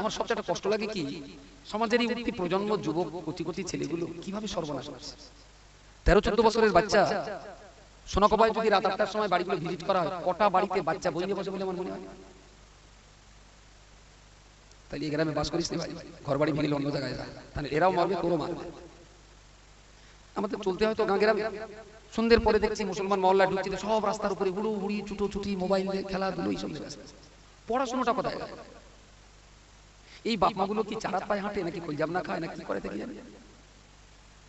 আমার সবচেয়ে একটা কষ্ট লাগে কি, সমাজের এই উঠতি প্রজন্ম যুবক কোটি কোটি ছেলেগুলো কিভাবে সর্বনাশ করছে। 13-14 বছরের বাচ্চা সোনাকোপায় যদি রাত 8টার সময় বাড়িগুলো ভিজিট করা হয়, কটা বাড়িতে বাচ্চা বই নিয়ে বসে বলে আমার মনে হয়। তাহলে এই গ্রামে বাস করিস না ভাই, ঘর বাড়ি ভেঙে অন্য জায়গায় যা, তাহলে এরাও মারবে তোরও মারবে। আমাদের চলতে হয় তো গাঁ গ্রামে। সন্ধ্যের পরে দেখছি মুসলমান মহল্লা ঢুকছে, সব রাস্তার উপরে হুড়ু হুড়ি ছুটোছুটি, মোবাইল খেলাধুলো, এইসব পড়াশোনাটা কোথায়? এই বাপ মাগুলো কি চারাত পায়ে হাঁটে নাকি কলজাবনা খায় না কি করে দেখি জানি?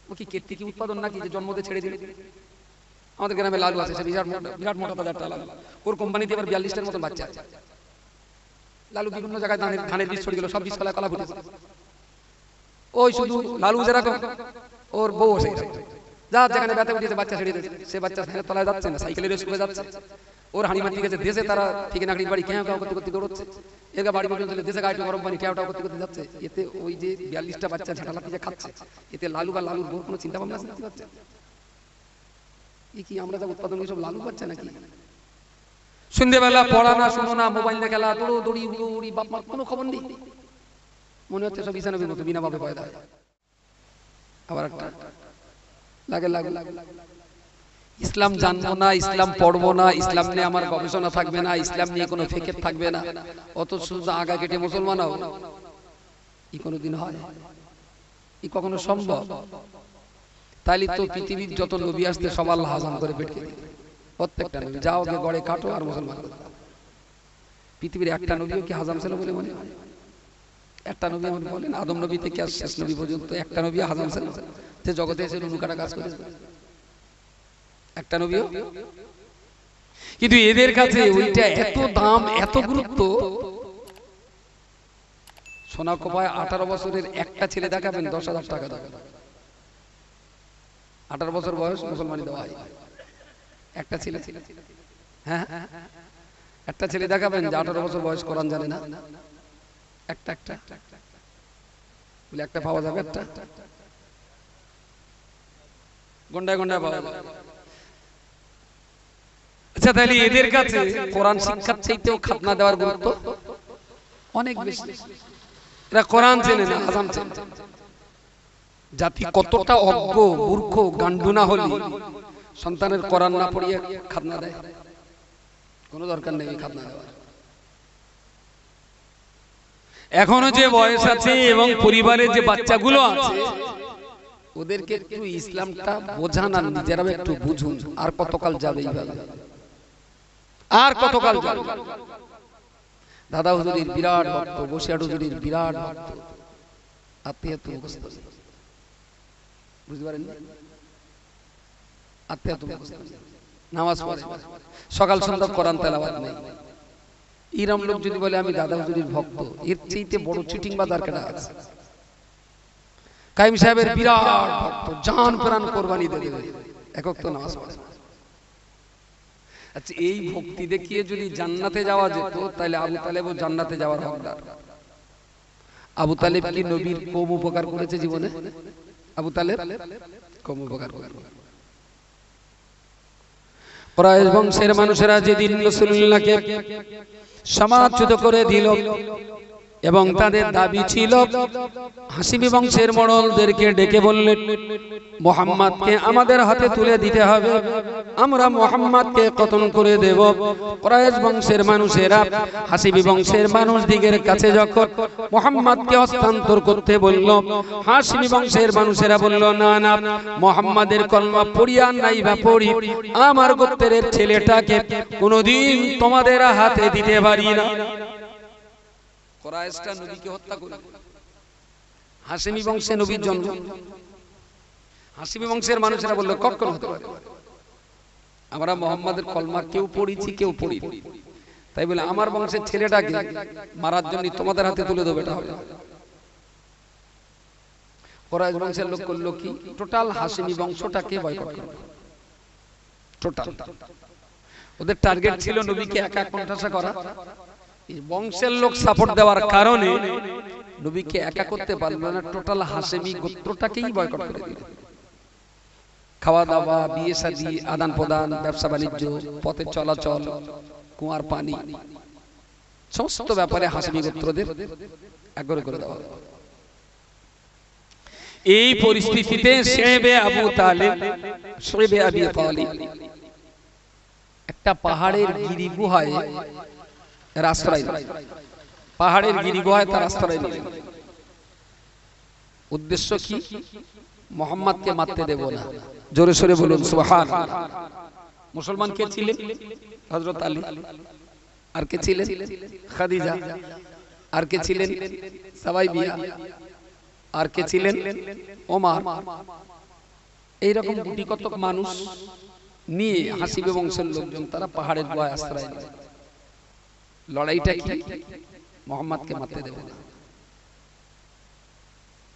ও কি কেটে উৎপাদন নাকি যে জন্মতে ছেড়ে দিলে? আমাদের গ্রামে লালু আছে, বিরাট মোটা তাজারটা লালু, ওর কোম্পানিতে এবার 42টার মতন বাচ্চা আছে। লালু বিভিন্ন জায়গায় ধানের বীজ ছড়িয়ে গেল, সব বীজ কলা ফুটেছে। ওই শুধু লালু যেরকম ওর বউ আছে, যা যেখানে ব্যথা উঠেছে বাচ্চা ছেড়ে দিয়েছে, সে বাচ্চা ফ্যানের তলায় যাচ্ছে না, সাইকেলের স্কুলে যাচ্ছে। ওর হানিমার ঠিক আছে, দেশে তারা ঠিক নাগরিক বাড়ি কেউ করতে করতে দৌড়চ্ছে, এর বাড়ি পর্যন্ত দেশে গাড়ি গরম পানি কেউটা করতে করতে যাচ্ছে। এতে ওই যে 42টা বাচ্চা ঝাঁটালাতি যে খাচ্ছে, এতে লালু বা লালুর বউর কোনো চিন্তা ভাবনা করতে পারছে? এই কি আমরা যা উৎপাদন সব লালু পাচ্ছে নাকি? সন্ধ্যেবেলা পড়া না, শুনো না, মোবাইল দিয়ে খেলা, দৌড়ি উড়ি, বাপ মার কোনো খবর নেই। মনে হচ্ছে সব ঈশানবীর মতো বিনা বাপে পয়দা। আবার একটা লাগে ইসলাম জানবো না, ইসলাম পড়বো না, ইসলাম নিয়ে আমার গবেষণা থাকবে না, ইসলাম নিয়ে কোনো ফেকের থাকবে না, অত শুধু আগা কেটে মুসলমান হও। ই কোনোদিন হয়? ই কখনো সম্ভব? তাইলে তো পৃথিবীর যত নবী আসতে সব আল্লাহ হাজাম করে পেটকে দিবে। প্রত্যেকটা নবী যাও গে গড়ে কাটো আর মুসলমান। পৃথিবীর একটা নবীও কি হাজাম ছিল বলে মনে হয়? একটা নবী আমাদের বলেন, আদম নবী থেকে আর শেষ নবী পর্যন্ত একটা নবী হাজাম ছিল যে জগতে এসে নুকাটা কাজ করেছে? একটা নবীও। কিন্তু এদের কাছে ওইটা এত দাম, এত গুরুত্ব। সোনাকোপায় 18 বছরের একটা ছেলে দেখাবেন 10,000 টাকা দেবেন। 18 বছর বয়স মুসলমানি দেওয়া হয় একটা ছেলে। হ্যাঁ, একটা ছেলে দেখাবেন যে 18 বছর বয়স, কোরআন জানে না। একটা বলে একটা পাওয়া যাবে, একটা গন্ডায় গন্ডায় পাওয়া যাবে। আচ্ছা, তাহলে এদের কাছে কোরআন শিক্ষার চাইতেও খাতনা দেওয়ার গুরুত্ব অনেক বেশি। এরা কোরআন চেনে না, আযাম চেনে। জাতি কতটা অজ্ঞ, মূর্খ, গান্ডু না হলে সন্তানের কোরআন না পড়িয়ে খাতনা দেয়? কোনো দরকার নেই খাতনা দেওয়ার। এখনো যে বয়স আছে এবং পরিবারে যে বাচ্চাগুলো আছে, ওদেরকে একটু ইসলামটা বোঝান আর নিজেরা একটু বুঝুন। আর কতকাল যাবে এইভাবে? আর কতকাল যাবে? দাদা হুজুরির বিরাট ভক্ত, বসিয়াট হুজুরির বিরাট ভক্ত, আত্মীয়তা মুখস্থ, বুঝতে পারেন? আত্মীয়তা মুখস্থ, নামাজ পড়ে, সকাল সন্ধ্যা কোরআন তেলাওয়াত নেই। ইরাম লোক যদি বলে আমি দাদা হুজুরির ভক্ত, এর চাইতে বড় চিটিং বাজার কেনা আছে? কাইম সাহেবের বিরাট ভক্ত, জান প্রাণ কোরবানি দিয়ে দেবে, একক তো নামাজ পড়ে। আচ্ছা, এই ভক্তি দেখিয়ে যদি জান্নাতে যাওয়া যেত, তাহলে আবু তালেবও জান্নাতে যাওয়ার হকদার। আবু তালেব কি নবীর কম উপকার করেছে জীবনে? আবু তালেব কম উপকার করেছে। কুরাইশ বংশের মানুষেরা যেদিন রাসূলুল্লাহকে সমাজচ্যুত করে দিল এবং তাদের দাবি ছিল, হাসিমি বংশের মোড়লদেরকে ডেকে বললেন, মুহাম্মদকে আমাদের হাতে তুলে দিতে হবে, আমরা মুহাম্মদকে কতল করে দেব। কুরাইশ বংশের মানুষেরা হাসিমি বংশের মানুষদিগের কাছে যখন মুহাম্মদকে হস্তান্তর করতে বলল, হাসিমি বংশের মানুষেরা বলল, না না, মুহাম্মাদের কলমা পড়িয়া নাই বা পড়ি, আমার গোত্রের ছেলেটাকে কোনোদিন তোমাদের হাতে দিতে পারি না। কুরাইশরা নবীকে হত্যা করল। হাসিমি বংশে নবীর জন্ম। হাসিমি বংশের মানুষেরা বলল, কখনো হতে পারে, আমরা মুহাম্মাদের কলমা কেউ পড়িছি কেউ পড়ি, তাই বলে আমার বংশের ছেলেটাকে মারার জন্য তোমাদের হাতে তুলে দেবে, এটা হবে না। কুরাইশ বংশের লোক করলো কি, টোটাল হাসিমি বংশটাকে বয়কট করল। টোটাল ওদের টার্গেট ছিল নবীকে একা কোণঠাসা করা। বংশের লোক সাপোর্ট দেওয়ার কারণে নবীকে একা করতে পারল না, টোটাল হাসেমি গোত্রটাকেই বয়কট করে দিল। খাওয়া দাওয়া, বিয়ে শাদী, আদান প্রদান, ব্যবসা বাণিজ্য, পথে চলাচল, কুয়ার পানি, সমস্ত ব্যাপারে হাসেমি গোত্রদের একবারে করে দেওয়া হলো। এই পরিস্থিতিতে শেবে আবু তালিব, শেবে আবি তালিব একটা পাহাড়ের গিরি গুহায় আশ্রয় নিলেন। পাহাড়ের গিরি গুহায় তার আশ্রয় নিলেন। উদ্দেশ্য কি? মুহাম্মদকে মারতে দেব না। জোরে সোরে বলুন সুবহানাল্লাহ। মুসলমান কে ছিলেন? হযরত আলী। আর কে ছিলেন? খাদিজা। আর কে ছিলেন? সাওয়াইবিয়া। আর কে ছিলেন? ওমর। এইরকম গুটি কতক মানুষ নিয়ে হাসিবে বংশের লোকজন তারা পাহাড়ের গুহায় আশ্রয় নিলেন। লড়াইটা কি? মুহাম্মদকে মারতে দেব না।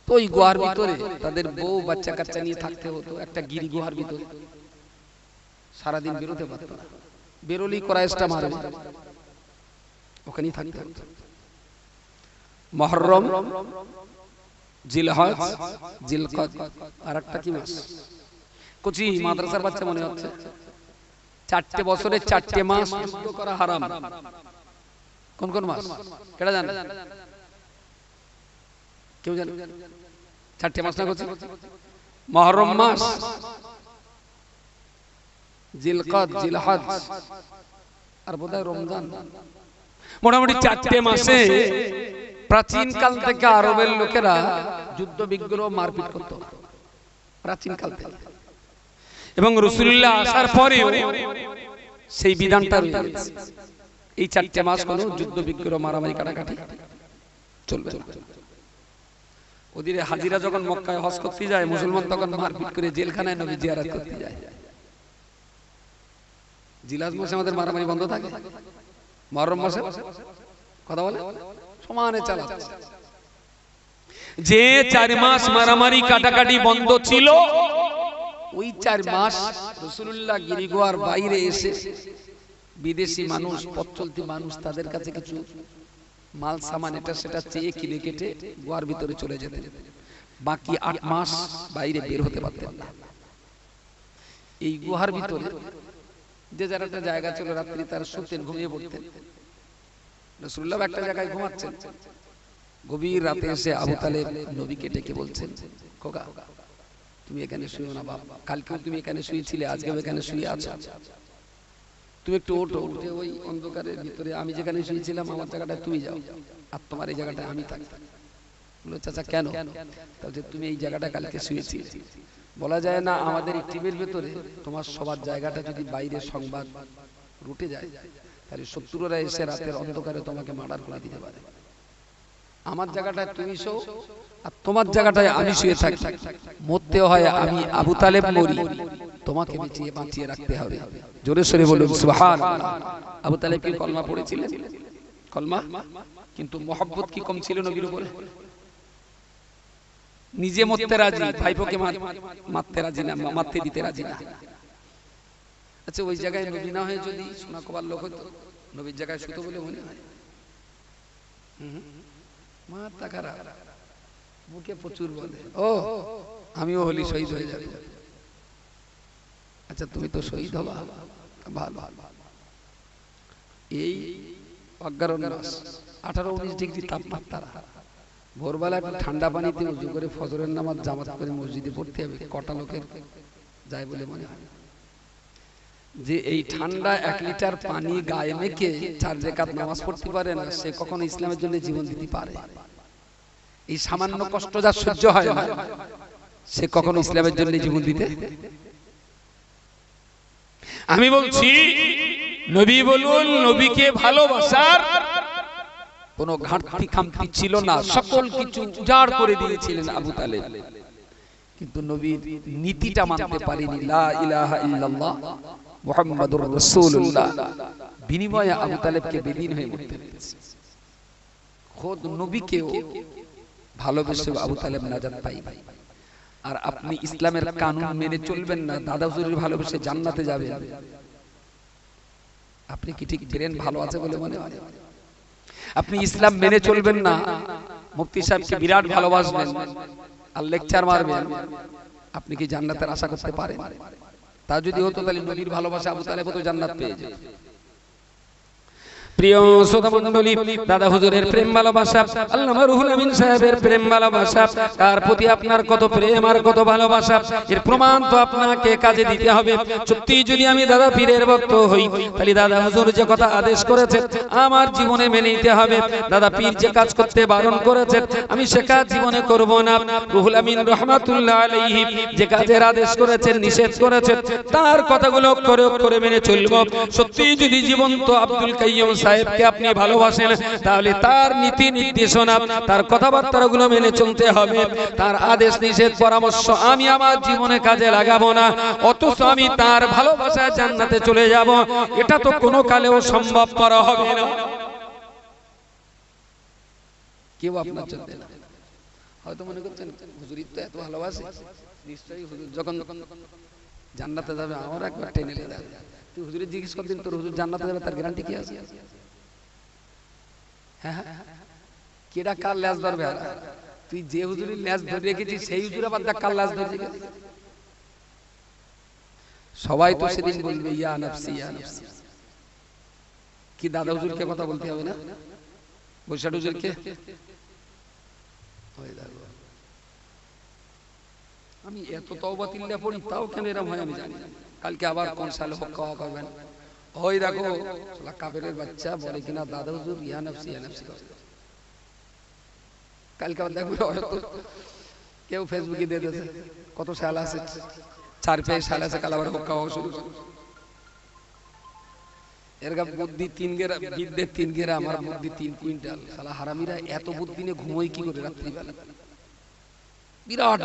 তো ওই গুহার ভিতরে তাদের বউ বাচ্চা কাচ্চা নিয়ে থাকতে হতো একটা গিরি গুহার ভিতরে। সারাদিন বেরোতে পারতো না। বেরোলেই কোরাইশটা মারবে, ওখানেই থাকতে হতো। মুহররম, জিলহজ, জিলকদ, আর একটা কি মাস? কুচি মাদ্রাসার বাচ্চা মনে হচ্ছে। 4টে বছরে 4টে মাস যুদ্ধ করা হারাম। কোন কোন মাস? কেডা জানে? কেউ জানে? 4টে মাস না কুচি? মুহররম মাস, জিলকদ, জিলহজ, আর বোধহয় রমজান। মোটামুটি 4টে মাসে প্রাচীন কাল থেকে আরবের লোকেরা যুদ্ধ বিগ্রহ মারপিট করত, প্রাচীন কাল থেকে। এবং রাসূলুল্লাহ আসার পরেও সেই বিধানটা রয়েছে। এই 4টে মাস কোনো যুদ্ধ বিগ্রহ মারামারি কাটাকাটি চলবে। ওদিকে হাজিরা যখন মক্কায় হজ করতে যায়, মুসলমান তখন মারপিট করে জেলখানায় নবী জিয়ারত করতে যায়। জিলাস মাসে আমাদের মারামারি বন্ধ থাকে, মুহররম মাসে কথা বলে সমানে চালাচ্ছে। যে 4 মাস মারামারি কাটাকাটি বন্ধ ছিল, ওই 4 মাস রাসূলুল্লাহ গিরিগুহার বাইরে এসে বিদেশি মানুষ, পথচলতি মানুষ, তাদের কাছে কিছু মাল সামান এটা সেটা চেয়ে কিনে কেটে গুহার ভিতরে চলে যেতেন। বাকি 8 মাস বাইরে বের হতে পারতেন না। এই গুহার ভিতরে যে যার একটা জায়গা ছিল, রাত্রি তার শুতেন, ঘুমিয়ে পড়তেন। রাসূলুল্লাহ একটা জায়গায় ঘুমাচ্ছেন। গভীর রাতে এসে আবু তালেব নবীকে ডেকে বলছেন, খোকা তুমি এখানে শুয়ো না বাবা, কালকেও তুমি এখানে শুয়েছিলে, আজকেও এখানে শুয়ে আছো, তুমি একটু ওঠো, উঠে ওই অন্ধকারের ভিতরে আমি যেখানে শুয়েছিলাম আমার জায়গাটায় তুমি যাও, আর তোমার এই জায়গাটায় আমি থাকি। বলল চাচা কেন? তাহলে তুমি এই জায়গাটা কালকে শুয়েছিলে। বলা যায় না আমাদের এই টিমের ভেতরে তোমার সবার জায়গাটা যদি বাইরে সংবাদ রুটে যায়, তাহলে শত্রুরা এসে রাতের অন্ধকারে তোমাকে মার্ডার করে দিতে পারে। আমার জায়গাটায় তুমি শো, আর তোমার জায়গাটায় আমি শুয়ে থাকি। মরতে হয় আমি আবু তালেব মরি, তোমাকে বাঁচিয়ে রাখতে হবে। জোরে সোরে বলুন সুবহানাল্লাহ। আবু তালেব কি কলমা পড়েছিলেন? কলমা, কিন্তু মহব্বত কি কম ছিল নবীর উপরে? নিজে মরতে রাজি, ভাইপোকে মারতে রাজি না, মারতে দিতে রাজি না। আচ্ছা ওই জায়গায় নবী না হয়ে যদি সোনা কবার লোক হতো, নবীর জায়গায় শুতো বলে মনে হয়? মাথা খারাপ, মুখে প্রচুর বলে ও আমিও হলি শহীদ হয়ে যাবে। আচ্ছা তুমি তো শহীদ হবা, ভালো। এই অজ্ঞারণ মাস 18-19 ডিগ্রি তাপমাত্রা, ভোরবেলা একটু ঠান্ডা পানিতে উজু করে ফজরের নামাজ জামাত করে মসজিদে পড়তে হবে। কটা লোকের যায় বলে মনে হয়? যে এই ঠান্ডা 1 লিটার পানি গায়ে মেখে 4 রাকাত নামাজ পড়তে পারে না, সে কখনো ইসলামের জন্য জীবন দিতে পারে? এই সামান্য কষ্ট যা সহ্য হয় না, সে কখনো ইসলামের জন্য জীবন দিতে? আমি বলছি নবী বলুন, নবীকে ভালোবাসার কোনো ঘাটতি খামতি ছিল না, সকল কিছু উজাড় করে দিয়েছিলেন আবু তালেব। কিন্তু নবীর নীতিটা মানতে পারেনি, লা ইলাহা ইল্লাল্লাহ মুহাম্মাদুর রাসূলুল্লাহ। বিনিময়ে আবু তালেবকে বেদিন হয়ে মরতে হয়েছে। খোদ নবীকেও ভালোবেসে আবু তালেব নাজাত পাইবে। আর আপনি ইসলামের কানুন মেনে চলবেন না, দাদা হুজুরের ভালোবেসে জান্নাতে যাবেন, আপনি কি ঠিক ব্রেন ভালো আছে বলে মনে হয়? আপনি ইসলাম মেনে চলবেন না, মুফতি সাহেবকে বিরাট ভালোবাসবেন আর লেকচার মারবেন, আপনি কি জান্নাতের আশা করতে পারেন? তা যদি হতো তাহলে নবীর ভালোবাসা আবু তালেব তো জান্নাত পেয়ে যেত। প্রিয় শ্রোতা মণ্ডলী, দাদা হুজুরের প্রেম ভালোবাসা, আল্লামা রুহুল আমিন সাহেবের প্রেম ভালোবাসা, তার প্রতি আপনার কত প্রেম আর কত ভালোবাসা, এর প্রমাণ তো আপনাকে কাজে দিতে হবে। সত্যি যদি আমি দাদা পীরের ভক্ত হই, তাহলে দাদা হুজুর যে কথা আদেশ করেছেন আমার জীবনে মেনে নিতে হবে। দাদা পীর যে কাজ করতে বারণ করেছেন আমি সে কাজ জীবনে করব না। রুহুল আমিন রহমাতুল্লাহ আলাইহি যে কাজের আদেশ করেছেন, নিষেধ করেছেন, তার কথাগুলো করে মেনে চলব। সত্যি যদি জীবন্ত আব্দুল কাইয়ুম সাহেবকে আপনি ভালোবাসেন, তাহলে তার নীতি নির্দেশনা, তার কথাবার্তাগুলো মেনে চলতে হবে। তার আদেশ নিষেধ পরামর্শ আমি আমার জীবনে কাজে লাগাবো না, অথচ আমি তার ভালোবাসায় জান্নাতে চলে যাব, এটা তো কোনো কালেও সম্ভব করা হবে না। কেউ আপনার চলবে না। হয়তো মনে করছেন হুজুরির তো এত ভালোবাসে, নিশ্চয়ই হুজুর যখন জান্নাতে যাবে আমার একবার টেনে নিয়ে যাবে। তুই হুজুরের জিজ্ঞেস করদিন তোর হুজুর জান্নাতে যাবে, তার গ্যারান্টি কি আছে? হ্যাঁ হ্যাঁ, কেডা কার ল্যাজ ধরবে? তুই যে হুজুরের ল্যাজ ধরে রেখেছিস সেই হুজুর আবার দেখ কার ল্যাজ ধরে রেখেছে। সবাই তো সেদিন বলবে ইয়া নাফসি ইয়া নাফসি। কি দাদা হুজুরকে কথা বলতে হবে না? বৈশাখ হুজুরকে আমি এত তওবা তিল্লা পড়ি, তাও কেন এরকম হয় আমি জানি না। কালকে আবার কোন সালে হক্কা করবেন, ওই দেখো শালা কাফেরের বাচ্চা বলে কিনা দাদা হুজুর ইয়া নাফসি ইয়া নাফসি করে। কালকে আবার দেখো হয়তো কেউ ফেসবুকে দিয়ে দিয়েছে কত সাল আছে, 4-5 সাল আছে, কাল আবার হক্কা হওয়া শুরু করে। এরকম বুদ্ধি 3 গেরা, বিদ্যে 3 গেরা, আমার বুদ্ধি 3 কুইন্টাল। শালা হারামিরা এত বুদ্ধি নিয়ে ঘুমোই কি করে রাত্রিবেলা? বিরাট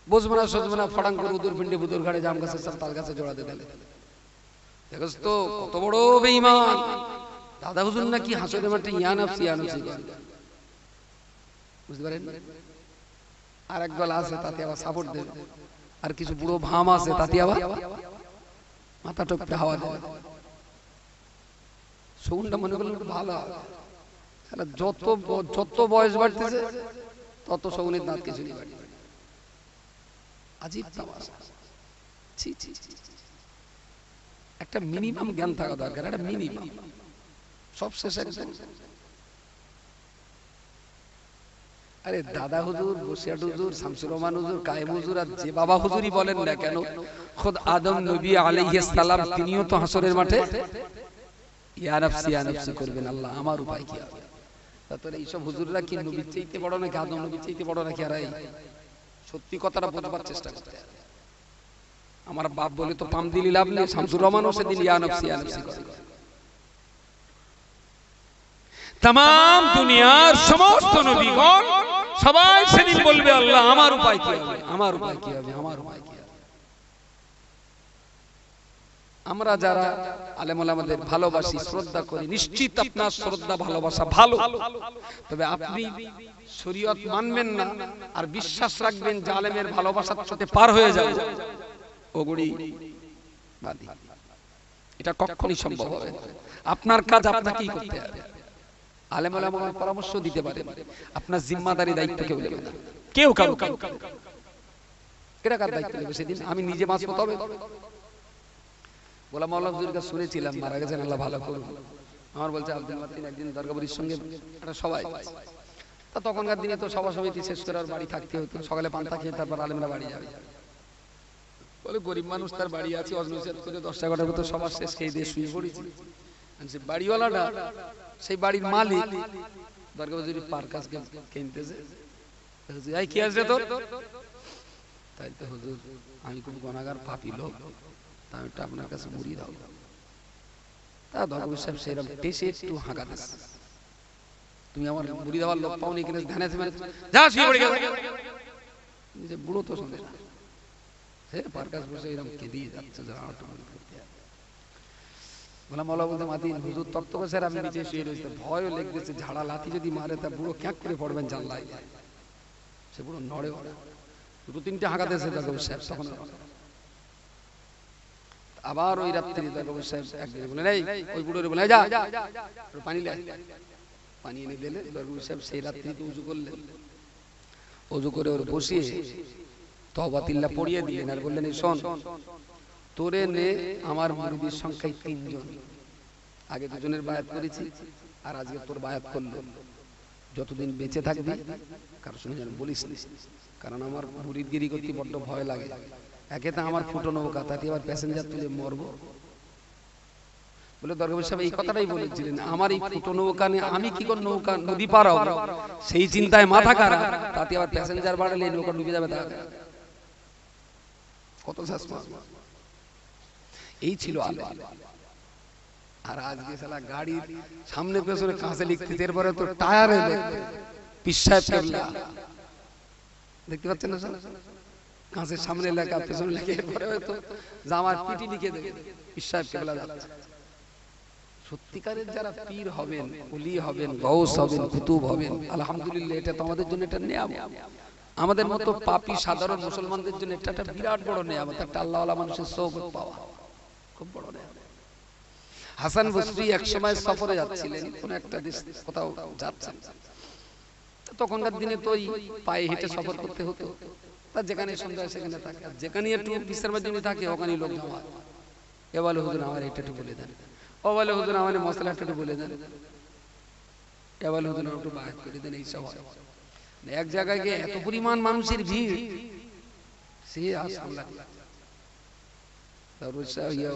বুঝবো না সজবো না, ফটাং করে উদুর পিণ্ডে বুদুর ঘাড়ে জাম গাছের সব তাল গাছে জোড়াতে গেলে দেখোস তো কত বড় বেঈমান। দাদা হুজুর নাকি হাসরের মাঠে ইয়া নাফসি ইয়া নাফসি করে, বুঝতে পারেন? আর একদল আছে তাতে আবার সাপোর্ট দেবে, আর কিছু বুড়ো ভাম আছে তাতে আবার মাথা টপকে হাওয়া দেয়। শগুনটা মনে করলেন ভালো, যত বয়স বাড়তেছে তত শগুনের দাঁত কিছু নেই বাড়ি। আজীব তামাশা। ছি ছি, একটা মিনিমাম জ্ঞান থাকা দরকার, একটা মিনিমাম। সব শেষে একদম আরে দাদা হুজুর, বসিয়াট হুজুর, শামসুর রহমান হুজুর, কায়েম হুজুর আর যে বাবা হুজুরই বলেন না কেন, খুদ আদম নবী আলাইহিস সালাম তিনিও তো হাসরের মাঠে ইয়া নাফসি করবেন, আল্লাহ আমার উপায় কি হবে? তাহলে এইসব হুজুররা কি নবীর চাইতে বড় নাকি আদম নবীর চাইতে বড় নাকি? আর এই সত্যি কথাটা বোঝাবার চেষ্টা করতে হবে। আমার বাপ বলে তো পাম দিলি লাভ নেই, শামসুর রহমানও সেদিন ইয়া নাফসি করে। तमाम দুনিয়ার সমস্ত নবীগণ সবাই সেদিন বলবে আল্লাহ আমার উপায় কি হবে, আমার উপায় কি হবে, আমার উপায় কি হবে। আমরা যারা আলেম ওলামাদের ভালোবাসি, শ্রদ্ধা করি, নিশ্চিত আপনার শ্রদ্ধা ভালোবাসা ভালো, তবে আপনি শরীয়ত মানবেন না আর বিশ্বাস রাখবেন যে আলেমের ভালোবাসার সাথে পার হয়ে যাবে, ওগুড়ি বাদী। এটা কখনোই সম্ভব হবে না। আপনার কাজ আপনাকেই করতে হবে। আলেম ওলামাগণ পরামর্শ দিতে পারে, আপনার জিম্মাদারি দায়িত্ব কেউ নেবে না। কেউ কারো কেডা কার দায়িত্ব নেবে সেদিন? আমি নিজে বাঁচবো তবে। গোলাম মাওলানা হুজুরের কাছে শুনেছিলাম, মারা গেছেন আল্লাহ ভালো করুন। আমার বলছে আব্দুল মাতিন একদিন দরগাবুরির সঙ্গে একটা সবাই, তা তখনকার দিনে তো সভা সমিতি শেষ করে আর বাড়ি থাকতে হতো, সকালে পান্তা খেয়ে তারপর আলেমরা বাড়ি যাবে। বলে গরিব মানুষ, তার বাড়ি আছে, অজনসিয়াত করে 10-11টার মতো সবার শেষ খেয়ে দিয়ে শুয়ে পড়েছি। বাড়িওয়ালাটা সেই বাড়ির মালিক দরগাবুরির পার কাজ কিনতেছে, কি আছে তোর? তাই তো হুজুর আমি খুব গুনাহগার পাপী লোক, তাই এটা আপনার কাছে মুড়ি দাও। তা দরগাবুরি সাহেব সেরকম টেসে একটু হাঁকা দিচ্ছে, তুমি আমার মুড়ি দেওয়ার লোক পাওনি কিনে ধ্যানে যা শুয়ে পড়ে গেছে। যে বুড়ো তো শুনে না, সে পার কাজ বসে এরকম কেঁদিয়ে যাচ্ছে। গোলাম মাওলানা বলতে মাতিন হুজুর তক্ত বসে আমি নিচে শুয়ে রয়েছে, ভয়ও লেগেছে, ঝাড়া লাথি যদি মারে তা বুড়ো ক্যাঁক করে পড়বেন জানলায়। সে বুড়ো নড়ে, 2-3টে হাঁকা দিয়েছে দরগাবুরি সাহেব। তখন আবার ওই রাত্রি দরগাবুরি সাহেব একদিন বলেন এই ওই বুড়োরে বলে যা পানি লে, পানি এনে দিলে দরগাবুরি সাহেব সেই রাত্রিতে উজু করলেন। উজু করে ওর বসিয়ে তওবা তিল্লা পড়িয়ে দিলেন আর বললেন এই শোন, তোরে নে আমার মুরিদের সংখ্যায় 3 জন, আগে দুজনের বায়াত করেছি, আর আজকে তোর বায়াত করলো। যতদিন বেঁচে থাকবি কারোর সঙ্গে যেন বলিস না, কারণ আমার মুরিদগিরি করতে বড্ড ভয় লাগে। একে তো আমার ফুটো নৌকা, তাতে আবার প্যাসেঞ্জার তুলে মরবো বলে দরগাহ সাহেব এই কথাটাই বলেছিলেন, আমার এই ফুটো নৌকা নিয়ে আমি কি করে নৌকা নদী পার হব, সেই চিন্তায় মাথা খারাপ, তাতে আবার প্যাসেঞ্জার বাড়ালে নৌকা ডুবে যাবে। কত এই ছিল আলো। আর আজকে সালা গাড়ির সামনে পেছনে কাঁচে লিখতে, এরপরে তো টায়ারে পিসাব কেবলা দেখতে পাচ্ছেন না, কাঁচের সামনে লেখা পেছনে লেখা, এরপরে হয়তো জামার পিটি লিখে দেবে পিসাব কেবলা যাচ্ছে। সত্যিকারের যারা পীর হবেন, ওলি হবেন, গৌস হবেন, কুতুব হবেন, আলহামদুলিল্লাহ এটা তো আমাদের জন্য একটা নিয়ামত। আমাদের মতো পাপী সাধারণ মুসলমানদের জন্য এটা একটা বিরাট বড় নিয়ামত, একটা আল্লাহওয়ালা মানুষের সওবত পাওয়া খুব বড় নিয়ামত। হাসান বসরি এক সময় সফরে যাচ্ছিলেন, কোন একটা দেশ কোথাও যাচ্ছেন, তখনকার দিনে তো পায়ে হেঁটে সফর করতে হতো। তার যেখানে সন্ধ্যা সেখানে থাকে, যেখানে একটু বিশ্রামের জন্য থাকে ওখানে লোক জমা। এ বলে হুজুর আমার এটা একটু বলে দেন, ও বলে হুজুর আমার মশলাটা একটু বলে দেন, এ বলে হুজুর একটু বায়াত করে দেন। এইসব হয়। এক জায়গায় গিয়ে এত পরিমাণ মানুষের ভিড়, সে আর সামলাতে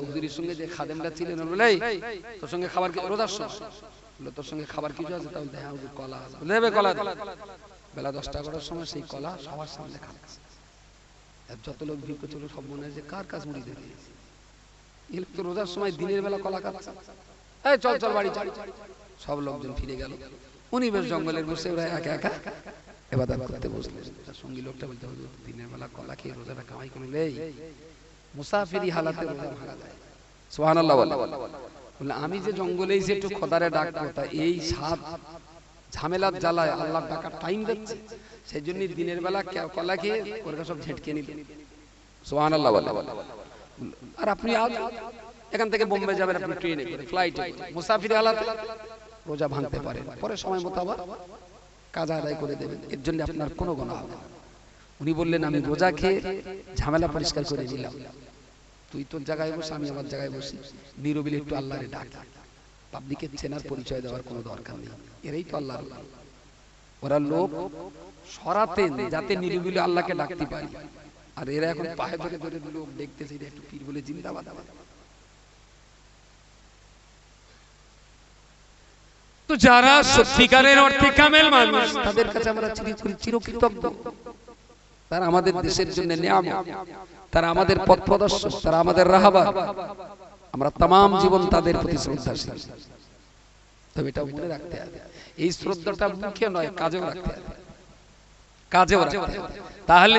হুজুরের সঙ্গে যে খাদেমরা ছিলেন বলে তোর সঙ্গে খাবার রোজার সময় তোর সঙ্গে খাবার কিছু আছে, তাহলে হ্যাঁ হুজুর কলা আছে, দেবে কলা। বেলা 10-11টার সময় সেই কলা সবার সামনে খাচ্ছে। যত লোক ভিড় করছিল সব মনে হয় যে কার কাজ মুড়ি দেবে, এর তো রোজার সময় দিনের বেলা কলা খাচ্ছে। এই চল চল বাড়ি চল। সব লোকজন ফিরে গেল। উনি বেশ জঙ্গলের বসে ওরা একা একা ইবাদত করতে বসলেন। তার সঙ্গী লোকটা বলতে হুজুর দিনের বেলা কলা খেয়ে রোজাটা কামাই করলে মুসাফিরি হালাতে রোজা ভাঙা যায়। সুবহানাল্লাহ বলে আমি যে জঙ্গলে এসে একটু খোদারে ডাকবো, তা এই সাত ঝামেলার জ্বালায় আল্লাহ ডাকার টাইম দিচ্ছে, সেই জন্য দিনের বেলা কলা খেয়ে ওরা সব ঝেটকে নিল। সুবহানাল্লাহ বলে। আর আপনি এখান থেকে বোম্বে যাবেন, আপনি ট্রেনে করে ফ্লাইটে মুসাফিরি হালাতে রোজা ভাঙতে পারেন, পরে সময় মতো আবার কাজা আদায় করে দেবেন, এর জন্য আপনার কোনো গুনাহ হবে না। উনি বললেন আমি রোজা খেয়ে ঝামেলা পরিষ্কার করে নিলাম, তুই তোর জায়গায় বসে আমি আমার জায়গায় বসি, নিরবিলি একটু আল্লাহরে ডাকি। পাবলিকের চেনার পরিচয় দেওয়ার কোনো দরকার নেই, এরাই তো আল্লাহর। ওরা লোক সরাতেন যাতে নিরবিলি আল্লাহকে ডাকতে পারি, আর এরা এখন পায়ে ধরে ধরে লোক দেখতেছে একটু পীর বলে জিন্দাবাদ। তো যারা সত্যিকারের অর্থে কামেল মানুষ, তাদের কাছে আমরা চিরকৃতজ্ঞ। তারা আমাদের দেশের জন্য নিয়ামত, তারা আমাদের পথ প্রদর্শক, তারা আমাদের রাহবার। আমরা तमाम জীবন তাদের প্রতি শ্রদ্ধাশীল। তবে এটা মনে রাখতে হবে, এই শ্রদ্ধাটা মুখে নয়, কাজেও রাখতে হবে, কাজেও রাখতে হবে। তাহলে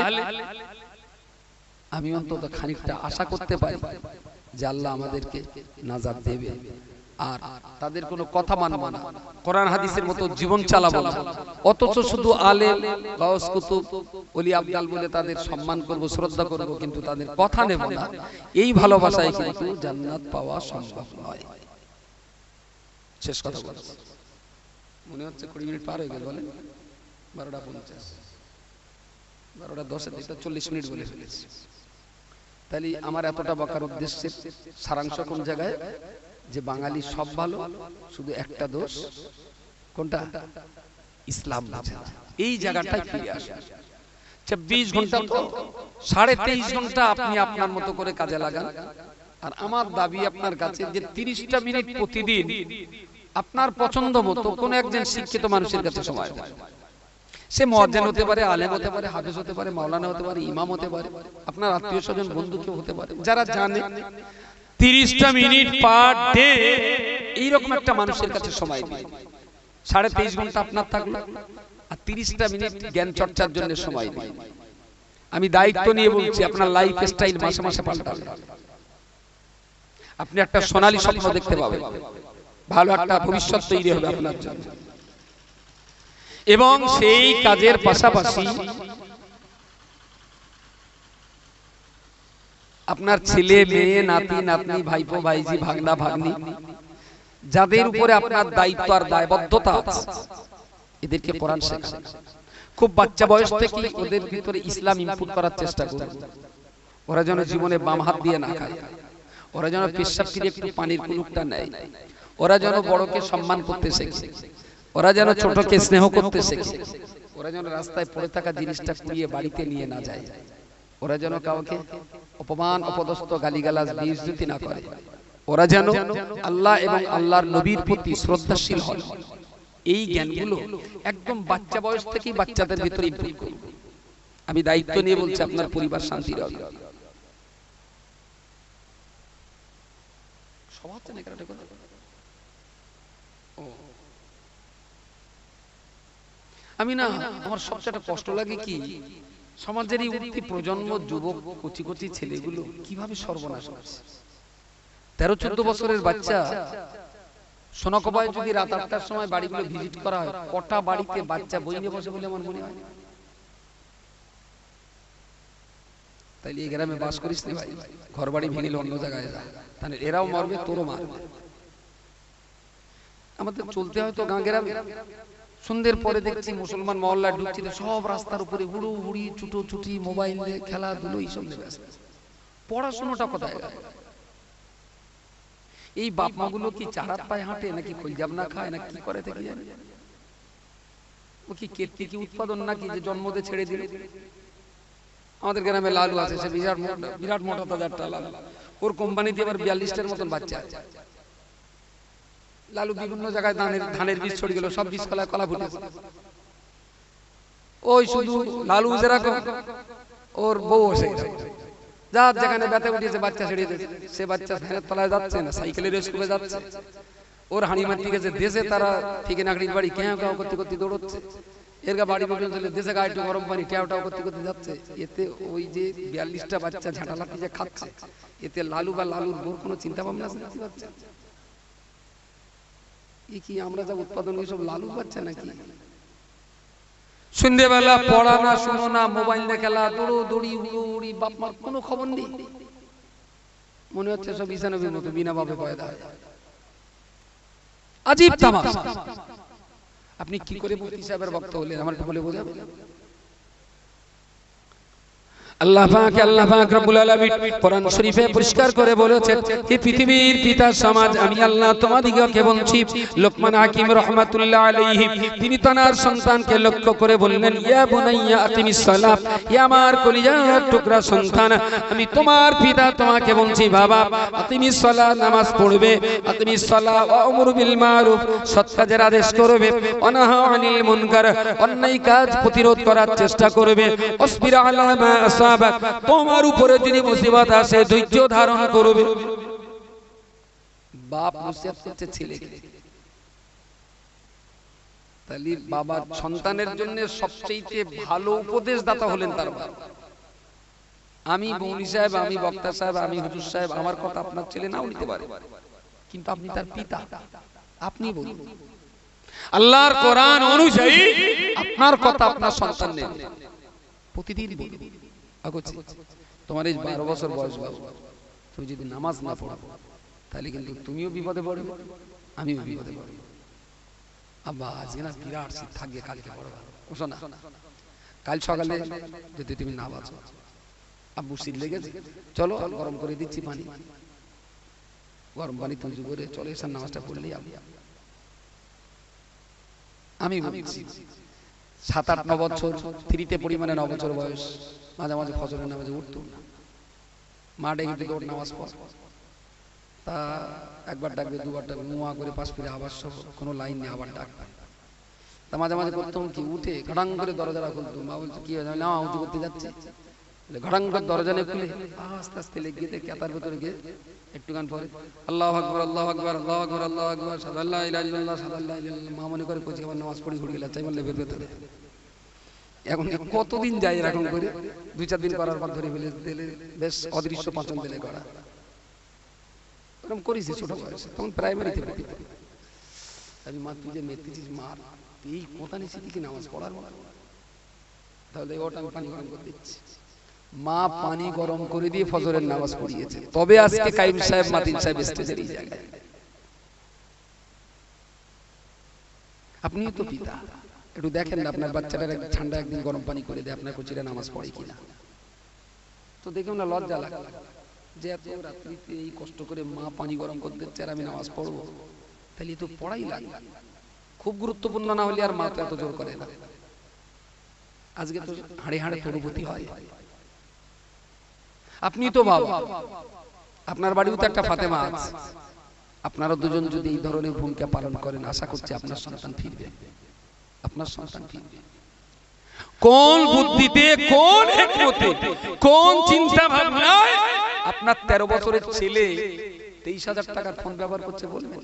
আমি অন্তত খানিকটা আশা করতে পারি যে আল্লাহ আমাদেরকে নাজাত দেবে। আর তাদের কোনো কথা মানব না, কোরআন হাদিসের মতো জীবন চালাবো না, অথচ শুধু আলেম গাউস কুতুব ওলি আব্দাল বলে তাদের সম্মান করব, শ্রদ্ধা করব, কিন্তু তাদের কথা নেব না। এই ভালোবাসায় কিন্তু জান্নাত পাওয়া সম্ভব নয়। শেষ কথা বলছি, মনে হচ্ছে 20 মিনিট পার হয়ে গেল, বলেন 12:50, 12:10, এটা 40 মিনিট বলে ফেলেছি। তাহলে আমার এতটা বকার উদ্দেশ্যের সারাংশ কোন জায়গায়, যে বাঙালি সব ভালো, শুধু একটা দোষ, কোনটা? ইসলাম বুঝে না। এই জায়গাটায় ফিরে আসে। 24 ঘন্টা তো 23.5 ঘন্টা আপনি আপনার মতো করে কাজে লাগান। আর আমার দাবি আপনার কাছে যে 30টা মিনিট প্রতিদিন আপনার পছন্দ মতো কোন একজন শিক্ষিত মানুষের কাছে সময় দেন। সে মুয়াজ্জিন হতে পারে, আলেম হতে পারে, হাফেজ হতে পারে, মাওলানা হতে পারে, ইমাম হতে পারে, আপনার আত্মীয় স্বজন বন্ধু কেউ হতে পারে, যারা জানে 30টা মিনিট পার ডে এইরকম একটা মানুষের কাছে সময় দিন। 23.5 ঘন্টা আপনার থাকলো, আর 30টা মিনিট জ্ঞান চর্চার জন্য সময় দিন। আমি দায়িত্ব নিয়ে বলছি, আপনার লাইফ স্টাইল মাসে মাসে পাল্টাবে। আপনি একটা সোনালী স্বপ্ন দেখতে পাবেন, ভালো একটা ভবিষ্যৎ তৈরি হবে আপনার জন্য। এবং সেই কাজের পাশাপাশি আপনার ছেলে মেয়ে, নাতি নাতনি, ভাইপো ভাইজি, ভাগনা ভাগ্নি, যাদের উপরে আপনার দায়িত্ব আর দায়বদ্ধতা আছে, এদেরকে কোরআন শেখান। খুব বাচ্চা বয়স থেকে ওদের ভিতরে ইসলাম ইনপুট করার চেষ্টা করুন। ওরা যেন জীবনে বাম হাত দিয়ে না খায়, ওরা যেন পেশাব ফিরে একটু পানির কুলুকটা নেয়, ওরা যেন বড়কে সম্মান করতে শেখে, ওরা যেন ছোটকে স্নেহ করতে শেখে, ওরা যেন রাস্তায় পড়ে থাকা জিনিসটা কুড়িয়ে বাড়িতে নিয়ে না যায়, ওরা যেন কাউকে অপমান অপদস্থ গালিগালাজ বেইজ্জতি না করে, ওরা যেন আল্লাহ এবং আল্লাহর নবীর প্রতি শ্রদ্ধাশীল হয়। এই জ্ঞানগুলো একদম বাচ্চা বয়স থেকেই বাচ্চাদের ভিতরে ইনপুট করুন। আমি দায়িত্ব নিয়ে বলছি, আপনার পরিবার শান্তি হবে। আমি না, আমার সবচেয়ে কষ্ট লাগে কি, সমাজের এই উঠতি প্রজন্ম যুবক কচি কচি ছেলেগুলো কিভাবে সর্বনাশ করছে। 13-14 বছরের বাচ্চা সোনাকবায় যদি রাত 8টার সময় বাড়িগুলো ভিজিট করা হয়, কটা বাড়িতে বাচ্চা বই নিয়ে বসে বলে আমার মনে হয়। তাইলে এই গ্রামে বাস করিস না ভাই, ঘর বাড়ি ভেঙে অন্য জায়গায় যা, তাহলে এরাও মারবে তোরও মারবে। আমাদের চলতে হয় তো গাঁ গ্রামে, সন্ধ্যের পরে দেখছি মুসলমান মহল্লা ঢুকছে, সব রাস্তার উপরে হুড়ু হুড়ি ছুটোছুটি, মোবাইল নিয়ে খেলাধুলো এইসব নিয়ে ব্যস্ত। পড়াশোনাটা কোথায় গেল? এই বাপ মাগুলো কি চারাত পায়ে হাঁটে নাকি খোলজাবনা খায় না কি করে থেকে জানি? ও কি কেটে কি উৎপাদন নাকি যে জন্মদে ছেড়ে দিল? আমাদের গ্রামে লালু আছে, সে বিরাট মোটা তাজারটা লালু, ওর কোম্পানিতে এবার 42টার মতন বাচ্চা আছে। লালু বিভিন্ন জায়গায় ধানের বীজ ছড়িয়ে গেল, সব বীজ কলা কলা ফুটেছে। ওই শুধু লালু যেরকম ওর বউ সে যা যেখানে ব্যথা উঠিয়েছে বাচ্চা ছেড়ে দিয়েছে, সে বাচ্চা ফ্যানের তলায় যাচ্ছে না, সাইকেলের স্কুলে যাচ্ছে। ওর হাঁড়ি মারতে গেছে দেশে, তারা ঠিকে নাকড়ির বাড়ি কেউ কেউ করতে করতে দৌড়চ্ছে। এর গা বাড়ি পর্যন্ত দেশে গায়ে একটু গরম পানি ট্যাও ট্যাও করতে করতে যাচ্ছে। এতে ওই যে 42টা বাচ্চা ঝাঁটালাটি যে খাচ্ছে, এতে লালু বা লালুর বোর কোনো চিন্তা ভাবনা আছে? এ কি আমরা যা উৎপাদন সব লালু বাচ্চা নাকি? সন্ধ্যেবেলা পড়া না, শুনো না, মোবাইল দিয়ে খেলা, দৌড়ো দৌড়ি উড়ি, বাপ মার কোনো খবর নেই। মনে হচ্ছে সব ঈশানবীর মতো বিনা বাপে পয়দা। আজীব তামাশা। আপনি কি করে মুফতি সাহেবের বক্তা হলেন আমার একটু বলে বোঝাবেন? আল্লাহ পাক রব্বুল আলামিন কোরআন শরীফে পরিষ্কার করে বলেছেন, হে পৃথিবীর পিতা সমাজ, আমি আল্লাহ তোমাদিগকে বলছি। লোকমান হাকিম রাহমাতুল্লাহ আলাইহি তিনি তার সন্তানকে লক্ষ্য করে বললেন, ইয়া বুনাইয়া আকিমিস সালাত, হে আমার কলিজার টুকরা সন্তান, আমি তোমার পিতা তোমাকে বলছি বাবা, আকিমিস সালাত, নামাজ পড়বে, আকিমিস সালাত ওয়া আমরু বিল মারুফ, সৎ কাজের আদেশ করবে, অনাহা আনিল মুনকার, অন্যায় কাজ প্রতিরোধ করার চেষ্টা করবে, অসবির আলা মা তোমার উপরে যদি মুসিবত আসে ধৈর্য ধারণ করবে। বাপ নসিহত করছে ছেলেকে, তাহলে বাবা সন্তানের জন্য সবচেয়ে ভালো উপদেশদাতা হলেন তার বাবা। আমি মৌলী সাহেব, আমি বক্তা সাহেব, আমি হুজুর সাহেব, আমার কথা আপনার ছেলে নাও নিতে পারে, কিন্তু আপনি তার পিতা, আপনি বলুন আল্লাহর কোরআন অনুযায়ী আপনার কথা আপনার সন্তান নেবে, প্রতিদিন বলুন। তোমার এই 12 বছর বয়স বাবু, তুমি যদি নামাজ না পড়ো তাহলে কিন্তু তুমিও বিপদে পড়বে, আমিও বিপদে পড়ব। আব্বা আজকে না বিরাট শীত থাকবে, কালকে পড়বা, শোনা কাল সকালে যদি তুমি না বাঁচো, আব্বু শীত লেগেছে, চলো গরম করে দিচ্ছি পানি, গরম পানি তুই করে চলে এসে নামাজটা পড়লেই আমি বলছি 7-8-9 বছর, 3-তে পরিমাণে 9 বছর বয়স, মাঝে মাঝে ফজরের নামাজে উঠতো না, মা ডেকে দিত ওর নামাজ পড়, তা একবার ডাকবে, দুবার ডাকবে, মুয়া করে পাশ ফিরে আবার সব কোনো লাইন নেই, আবার ডাকবে। তা মাঝে মাঝে করতাম কি, উঠে ঘটাং করে দরজাটা খুলতো, মা বলতো কি হয়েছে, না উঁচু করতে যাচ্ছে, ঘটাং করে দরজা নিয়ে খুলে আস্তে আস্তে লেগে গিয়ে কেতার ভেতরে গিয়ে একটুখান পরে আল্লাহু আকবার আল্লাহু আকবার আল্লাহু আকবার আল্লাহু আকবার সাল্লাল্লাহু ইলাহা ইল্লাল্লাহ সাল্লাল্লাহু ইলাহা ইল্লাল্লাহ, মা মনে করে কোচি আবার নামাজ পড়ি ঘুরে গেল, চাই বললে ভেতরে। এখন কতদিন যায় এরকম করে, 2-4 দিন করার পর ধরে ফেলে দিলে, বেশ অদৃশ্য পাচন দিলে করা, এরকম করেছি ছোট বয়সে, তখন প্রাইমারিতে পড়ি। আমি মা তুই যে মেতেছিস মার, এই কথা নিয়েছি কি নামাজ পড়ার, তাহলে ওটা আমি পানি গরম করে দিচ্ছি। মা পানি গরম করে দিয়ে ফজরের নামাজ পড়িয়েছে, তবে আজকে কাইম সাহেব মাতিন সাহেব স্টেজের এই জায়গায়। আপনিও তো পিতা, একটু দেখেন না আপনার বাচ্চাটার ঠান্ডা একদিন গরম পানি করে দেয়, আপনার কচিরা নামাজ পড়ে কিনা, তো দেখুন না লজ্জা লাগে যে এত রাত্রিতে এই কষ্ট করে মা পানি গরম করে দিচ্ছে আর আমি নামাজ পড়বো। তাহলে তো পড়াই লাগে, খুব গুরুত্বপূর্ণ না হলে আর মা তো এত জোর করে না। আজকে তো হাড়ে হাড়ে তরুপতি হয়। আপনি তো বাবা, আপনার বাড়িও তো একটা ফাতেমা আছে। আপনারা দুজন যদি এই ধরনের ভূমিকা পালন করেন, আশা করছি আপনার সন্তান ফিরবে, আপনার সন্তান ফিরবে। কোন বুদ্ধিতে, কোন হিকমতে, কোন চিন্তা ভাবনায় আপনার 13 বছরের ছেলে 23,000 টাকার ফোন ব্যবহার করছে বলবেন?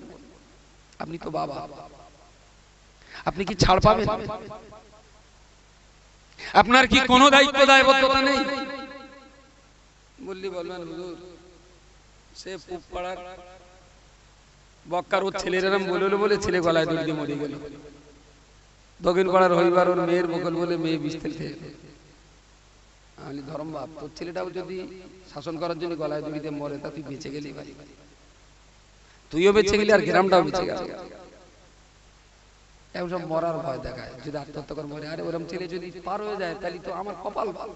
আপনি তো বাবা, আপনি কি ছাড় পাবেন? আপনার কি কোনো দায়িত্ব দায়বদ্ধতা নেই? বললি বলবেন হুজুর সে পাড়ার বক্কার ওর ছেলের এরম বলে বলে ছেলে গলায় দড়ি দিয়ে মরে গেল। দক্ষিণ পাড়ার হইবার ওর মেয়ের বকল বলে মেয়ে বিষ তেল খেয়ে। আমি ধর্ম বাপ, তোর ছেলেটাও যদি শাসন করার জন্য গলায় দড়ি দিয়ে মরে, তা তুই বেঁচে গেলি ভাই, তুইও বেঁচে গেলি আর গ্রামটাও বেঁচে গেল। এখন সব মরার ভয় দেখায়, যদি আত্মহত্যা করে মরে। আরে ওরম ছেলে যদি পার হয়ে যায় তাহলে তো আমার কপাল ভালো,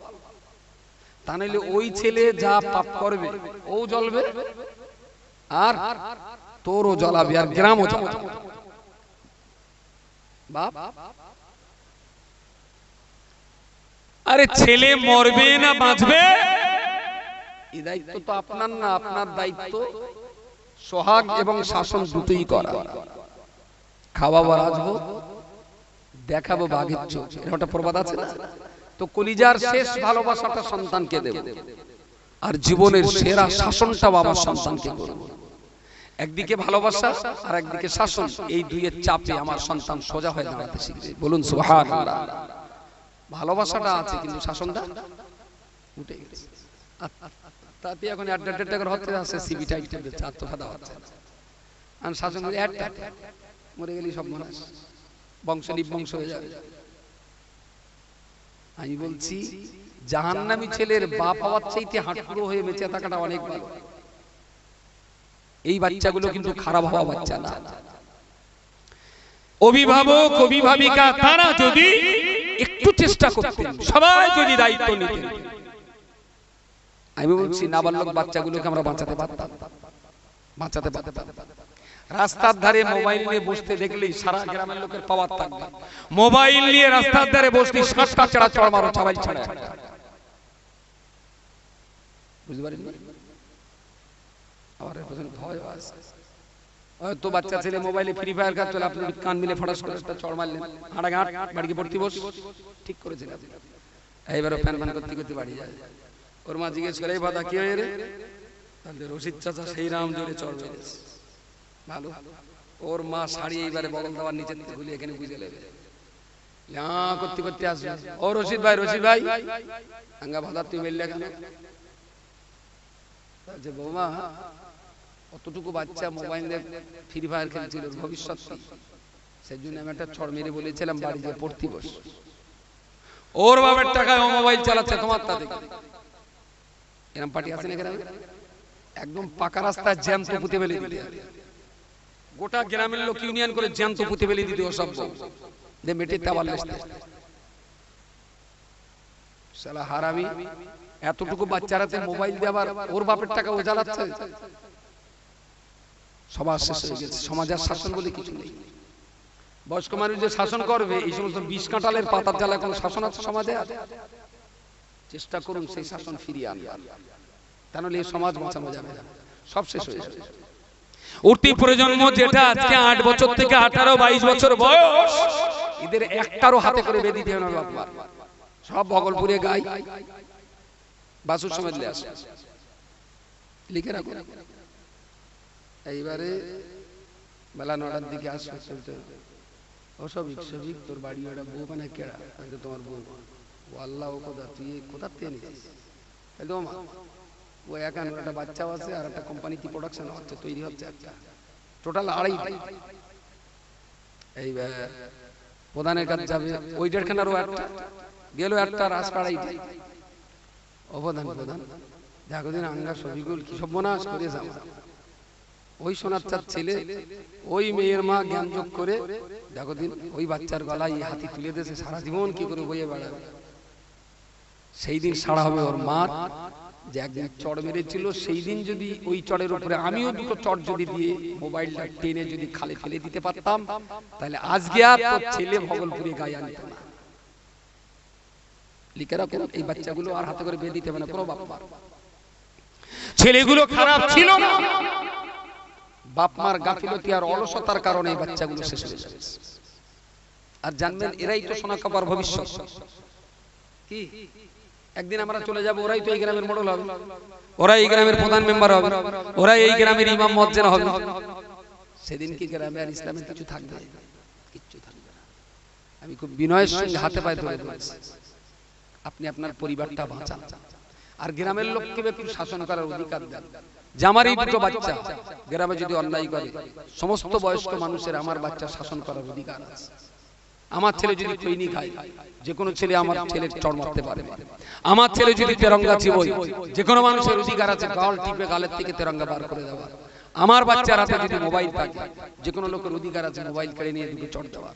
তা নইলে ওই ছেলে যা পাপ করবে ও জ্বলবে আর তোরও জ্বলাবে আর গ্রামও জ্বলাবে। বাপ আরে ছেলে মরবে না বাঁচবে এই দায়িত্ব তো আপনার না, আপনার দায়িত্ব সোহাগ এবং শাসন দুটোই করা। খাওয়াবো রাজভোগ, দেখাবো বাঘের চোখ, এরকম একটা প্রবাদ আছে না? তো কলিজার শেষ ভালোবাসাটা সন্তানকে দেব, আর জীবনের সেরা শাসনটাও আমার সন্তানকে করব। একদিকে ভালোবাসা আর একদিকে শাসন, এই দুইয়ের চাপে আমার সন্তান সোজা হয়ে দাঁড়াতে শিখবে। বলুন সুবহানাল্লাহ। ভালোবাসাটা আছে কিন্তু শাসনটা উঠে গেছে। তাতে এখন একটা করে হচ্ছে, আছে সিবি টাইট দিচ্ছে, আত্মসাদা হচ্ছে। আর শাসন করে একটা মরে গেলি সব মানুষ বংশ নিবংশ হয়ে যাবে। আমি বলছি জাহান্নামী ছেলের বাপ হওয়ার চাইতে হাঁটুরো হয়ে বেঁচে থাকাটা অনেক ভালো। এই বাচ্চাগুলো কিন্তু খারাপ হওয়া বাচ্চা না। অভিভাবক অভিভাবিকা তারা যদি একটু চেষ্টা করতেন, সবাই যদি দায়িত্ব নিতেন, আমি বলছি নাবালক বাচ্চাগুলোকে আমরা বাঁচাতে পারতাম, বাঁচাতে পারতাম। রাস্তার ধারে মোবাইল নিয়ে বসতে দেখলেই সারা গ্রামের লোকের পাওয়ার থাকবে। মোবাইল নিয়ে রাস্তার ধারে বসতে সাতটা চাড়া চড় মারো, সবাই ছাড়া। বুঝতে পারেন? আমার পেছনে ভয় আছে। হয়তো বাচ্চা ছেলে মোবাইলে ফ্রি ফায়ার খেলছে, আপনি কান মিলে ফটাস করে একটা চড় মারলেন, হাঁটা ঘাট বাড়িতে পড়তে বস। ঠিক করেছেন আপনি। এইবারও ফ্যান ফ্যান করতে করতে বাড়ি যায়। ওর মা জিজ্ঞেস করে, এই বাদা কি হয়ে রে? তাহলে রশিদ চাচা সেই রাম জোরে চড় মেরেছে। ভালো। ওর মা শাড়ি এইবারে বগল দেওয়ার নিচে থেকে খুলে এখানে বুঝে নেবে, করতে করতে আসবে। ও রশিদ ভাই, রশিদ ভাই আঙ্গা ভাদা তুই মেললে কেন? যে বৌমা অতটুকু বাচ্চা মোবাইল দিয়ে ফ্রি ফায়ার খেলছিল, ভবিষ্যৎ সেই জন্য আমি একটা চড় মেরে বলেছিলাম বাড়ি গিয়ে পড়তে বস। ওর বাবার টাকায় ও মোবাইল চালাচ্ছে, তোমার তা দেখে। এরকম পার্টি আছে না গ্রামে? একদম পাকা রাস্তায় জ্যান্ত পুঁতে ফেলে দিতে, গোটা গ্রামের লোক ইউনিয়ন করে জ্যান্ত পুঁতে ফেলে দিতে। ও সব যে মেটে তাওয়াল লেসতে শালা হারামি। এতটুকু বাচ্চারাতে মোবাইল দিয়ে আবার ওর বাপের টাকা ও জ্বালাচ্ছে। সমাজ শেষ হয়ে গেছে, সমাজের শাসন বলে কিছু নেই। বয়স্ক মানুষ যে শাসন করবে, এই সমস্ত বিষ কাঁঠালের পাতার জ্বালায় কোনো শাসন আছে সমাজে? চেষ্টা করুন সেই শাসন ফিরিয়ে আনবার, তাহলে এই সমাজ বাঁচানো যাবে না, সব শেষ হয়ে যাবে। উঠতি প্রজন্ম যেটা আজকে 8 বছর থেকে 18-22 বছর বয়স, এদের একটারও হাতে করে বেঁধে দিও না বাবা। সব ভগলপুরে গাই বাসুর সময় আসে, লিখে রাখো। এইবারে বেলা 9টার দিকে আসবে, অসবিক সবিক তোর বাড়ি ওটা বউ মানে কেড়া? তোমার বউ। ও আল্লাহ, ও কোথা? তুই কোথা থেকে নিয়েছিস? ও একান একটা বাচ্চাও আছে আর একটা কোম্পানিতে প্রোডাকশন হচ্ছে, তৈরি হচ্ছে একটা, টোটাল 2.5। এইবার প্রধানের কাছে যাবে, ওই 1.5খানার ও একটা গেল, একটা রাজপাড়াইতে অবদান প্রধান দেখো দিন আঙ্গা সবিগুল কি সব মনাস করে যাও। ওই সোনাচ্চার ছেলে ওই মেয়ের মা জ্ঞান যোগ করে দেখো দিন ওই বাচ্চার গলায় হাতি তুলে দিয়েছে, সারা জীবন কি করে বইয়ে বেড়াবে। সেই দিন সারা হবে ওর মার, যে একদিন চড় মেরেছিল, সেই দিন যদি ওই চড়ের উপরে আমিও দুটো চড় যদি দিয়ে মোবাইলটা টেনে যদি খালে ফেলে দিতে পারতাম, তাহলে আজকে আর তোর ছেলে ভগলপুরে গায়ে আনিত না। লিখে রাখুন, এই বাচ্চাগুলো আর হাতে করে বেঁধে দিতে হবে না কোনো বাপ মা। ছেলেগুলো খারাপ ছিল না, বাপ মার গাফিলতি আর অলসতার কারণে এই বাচ্চাগুলো শেষ হয়ে যাবে। আর জানবেন, এরাই তো সোনা কাপার ভবিষ্যৎ। কি একদিন আমরা চলে যাব, ওরাই তো এই গ্রামের মডেল হবে, ওরাই এই গ্রামের প্রধান মেম্বার হবে, ওরাই এই গ্রামের ইমাম মুয়াজ্জিন হবে। সেদিন কি গ্রামে আর ইসলামের কিছু থাকবে? কিচ্ছু থাকবে না। আমি খুব বিনয়ের সঙ্গে হাতে পায়ে ধরে বলছি, আপনি আপনার পরিবারটা বাঁচান, আর গ্রামের লোককে একটু শাসন করার অধিকার দেন। যে আমার এই দুটো বাচ্চা গ্রামে যদি অন্যায় করে, সমস্ত বয়স্ক মানুষের আমার বাচ্চা শাসন করার অধিকার আছে। আমার ছেলে যদি খৈনি খায়, যে কোনো ছেলে আমার ছেলের চড় মারতে পারে। আমার ছেলে যদি তেরঙ্গা চিবোয়, যে কোনো মানুষের অধিকার আছে গাল টিপে গালের থেকে তেরঙ্গা বার করে দেওয়ার। আমার বাচ্চার হাতে যদি মোবাইল থাকে, যে কোনো লোকের অধিকার আছে মোবাইল কেড়ে নিয়ে দুটো চড় দেওয়ার।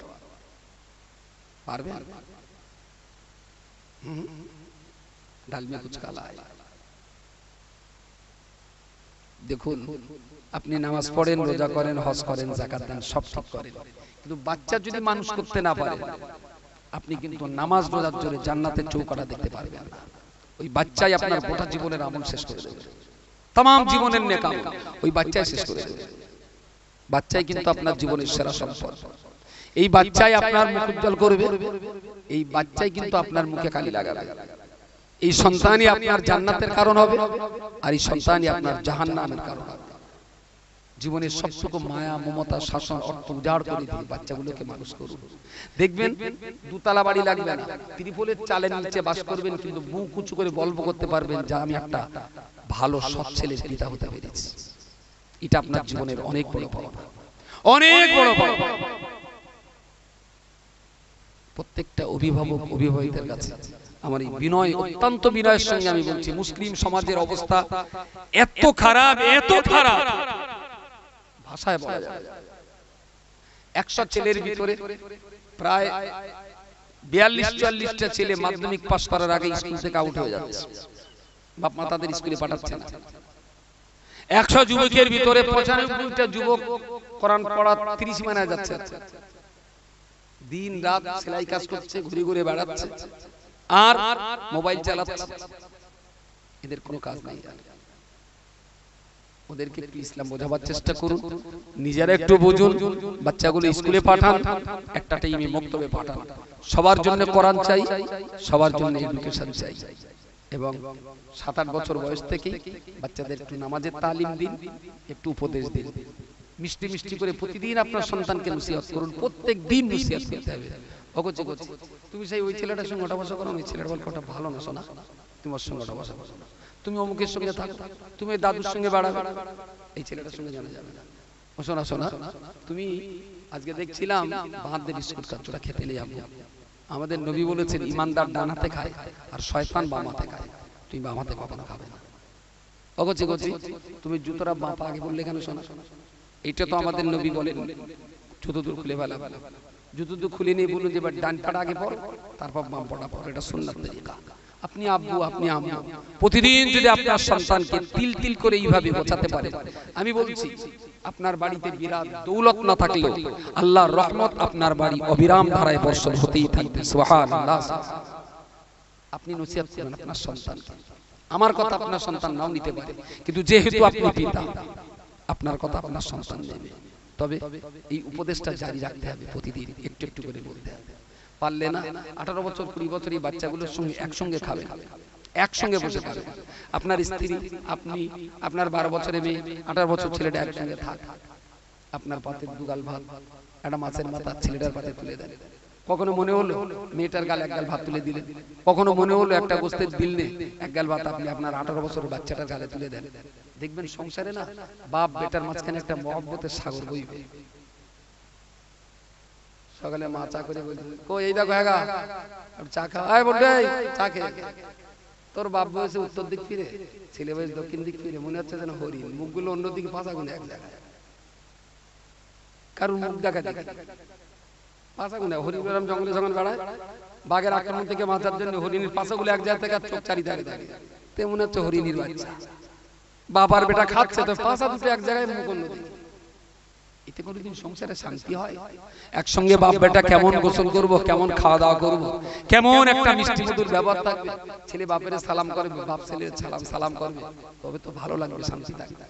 পারবে? ডালমে কুছ কালা है। দেখুন, আপনি নামাজ পড়েন, রোজা করেন, হজ করেন, যাকাত দেন, সব ঠিক করেন, কিন্তু বাচ্চা যদি মানুষ করতে না পারে, আপনি কিন্তু নামাজ রোজার জোরে জান্নাতের চৌকাঠা দেখতে পারবেন না। ওই বাচ্চাই আপনার গোটা জীবনের আমল শেষ করে দেবে, तमाम জীবনের নেক আমল ওই বাচ্চাই শেষ করে দেবে। বাচ্চাই কিন্তু আপনার জীবনের সেরা সম্পদ। এই বাচ্চাই আপনার মুখ উজ্জ্বল করবে, এই বাচ্চাই কিন্তু আপনার মুখে কালি লাগাবে। এই সন্তানই আপনার জান্নাতের কারণ হবে, আর এই সন্তানই আপনার জাহান্নামের কারণ হবে। জীবনের সবটুকু মায়া, মমতা, শাসন, অর্থ উজাড় করে দিয়ে বাচ্চাগুলোকে মানুষ করুন। দেখবেন দুতলা বাড়ি লাগবে না, ত্রিপলের চালের নিচে বাস করবেন, কিন্তু বুক উঁচু করে গল্প করতে পারবেন যে আমি একটা ভালো সৎ ছেলের পিতা হতে পেরেছি। এটা আপনার জীবনের অনেক বড় পাওনা, অনেক বড় পাওনা। প্রত্যেকটা অভিভাবক অভিভাবকদের কাছে আমার এই বিনয়, অত্যন্ত বিনয়ের সঙ্গে আমি বলছি, মুসলিম সমাজের অবস্থা এত খারাপ, এত খারাপ, ভাষায় বলা যায়। 100 ছেলের ভিতরে প্রায় 42-44টা ছেলে মাধ্যমিক পাস করার আগে স্কুল থেকে আউট হয়ে যাচ্ছে, বাপ মা তাদের স্কুলে পাঠাচ্ছে না। 100 যুবকের ভিতরে 95টা যুবক কোরআন পড়া 30 মানায় যাচ্ছে, দিন রাত সেলাই কাজ করছে, ঘুরে ঘুরে বেড়াচ্ছে আর মোবাইল চালাচ্ছে, এদের কোনো কাজ নাই। ওদেরকে একটু ইসলাম বোঝাবার চেষ্টা করুন, নিজেরা একটু বুঝুন, বাচ্চাগুলো স্কুলে পাঠান, একটা টাইমে মক্তবে পাঠান। সবার জন্য কোরআন চাই, সবার জন্য এডুকেশন চাই, এবং 7-8 বছর বয়স থেকে বাচ্চাদের একটু নামাজের তালিম দিন, একটু উপদেশ দিন, মিষ্টি মিষ্টি করে প্রতিদিন আপনার সন্তানকে নসিহত করুন, প্রত্যেক দিন নসিহত করতে হবে। অগোচে গোচে তুমি সেই ওই ছেলেটার সঙ্গে ওঠা বসা করো, ওই ছেলেটা বল ওটা ভালো না, শোনা তুমি ওর সঙ্গে ওঠা বসা করো না, তুমি অমুকের সঙ্গে থাকো, তুমি দাদুর সঙ্গে বেড়াবে, এই ছেলেটার সঙ্গে জানা যাবে না। ও শোনা শোনা, তুমি আজকে দেখছিলাম বাঁধদের বিস্কুট খাচ্ছ, ওটা খেতে নিয়ে যাবো। আমাদের নবী বলেছেন ইমানদার ডান হাতে খায় আর শয়তান বাম হাতে খায়, তুমি বাম হাতে কখনো খাবে না। অগোচে গোচে তুমি জুতোটা বাঁ পা আগে বললে কেন? শোনা, এটা তো আমাদের নবী বলেন জুতো দূর খুলে ফেলা, জুতো দূর খুলে নিয়ে বলুন যে ডান পাটা আগে পড়, তারপর বাম পাটা পড়, এটা সুন্নাত তরিকা। আপনি আব্বু, আপনি আম্মু প্রতিদিন যদি আপনার সন্তানকে তিল তিল করে এইভাবে বোঝাতে পারে, আমি বলছি আপনার বাড়িতে বিরাট দৌলত না থাকলেও আল্লাহর রহমত আপনার বাড়ি অবিরাম ধারায় বর্ষণ হতেই থাকবে। সুবহানাল্লাহ। আপনি নসিহত করুন আপনার সন্তানকে। আমার কথা আপনার সন্তান নাও নিতে পারে, কিন্তু যেহেতু আপনি পিতা, আপনার কথা আপনার সন্তান নেবে। তবে এই উপদেশটা জারি রাখতে হবে, প্রতিদিন একটু একটু করে বলতে হবে। পারলে না 18 বছর 20 বছর এই বাচ্চাগুলোর সঙ্গে একসঙ্গে খাবে, একসঙ্গে বসে খাবে। আপনার স্ত্রী, আপনি, আপনার 12 বছরের মেয়ে, 18 বছর ছেলেটা একসঙ্গে থাক, আপনার পাতে দুগাল ভাত, একটা মাছের মাথা ছেলেটার পাতে তুলে দেন। কখনো মনে হলো মেয়েটার গালে এক গাল ভাত তুলে দিলেন, কখনো মনে হলো একটা গোস্তের দিল নে এক গাল ভাত আপনি আপনার 18 বছরের বাচ্চাটার গালে তুলে দেন। দেখবেন সংসারে না বাপ বেটার মাঝখানে একটা মহব্বতের সাগর বইবে। সকালে মা চা করে বলছে, কই এই দেখো হ্যাঁ চা খাওয়া, আয় বলবে চা খেয়ে। তোর বাপ বয়সে উত্তর দিক ফিরে, ছেলে বয়স দক্ষিণ দিক ফিরে, মনে হচ্ছে যেন হরিণ, মুখগুলো অন্যদিকে, পাঁচা গুনে এক জায়গায়, কারণ মুখ দেখা দেখে পাঁচা গুনে। হরিণ জঙ্গলে যখন বেড়ায়, বাঘের আক্রমণ থেকে বাঁচার জন্য হরিণের পাশাগুলো এক জায়গা থেকে চোখ চারিধারে থাকে, তেমন হচ্ছে হরিণীর বাচ্চা। বাবার বেটা খাচ্ছে তো পাশা দুটো এক জায়গায় মুখ অন্য দিকে। এতে কোনোদিন সংসারে শান্তি হয়? একসঙ্গে বাপ বেটা কেমন গোসল করব, কেমন খাওয়া দাওয়া করব, কেমন একটা মিষ্টি মধুর ব্যবহার থাকবে, ছেলে বাপের সালাম করবে, বাপ ছেলের সালাম করবে, তবে তো ভালো লাগবে, শান্তি থাকবে।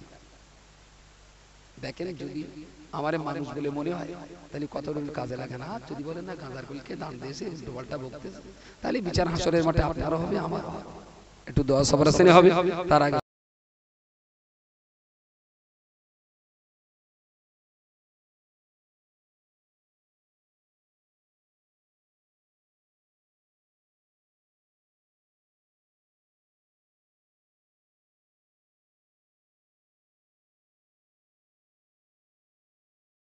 দেখেন যদি আমারে মানুষ বলে মনে হয় তাহলে কতটা কাজে লাগে না। যদি বলেন না গাঁজার গুলকে দান দিয়েছে, ডোবালটা বকতেছে, তাহলে বিচার হাসরের মাঠে আপনারও হবে আমারও হবে। একটু দোয়া সবার সামনে হবে তার আগে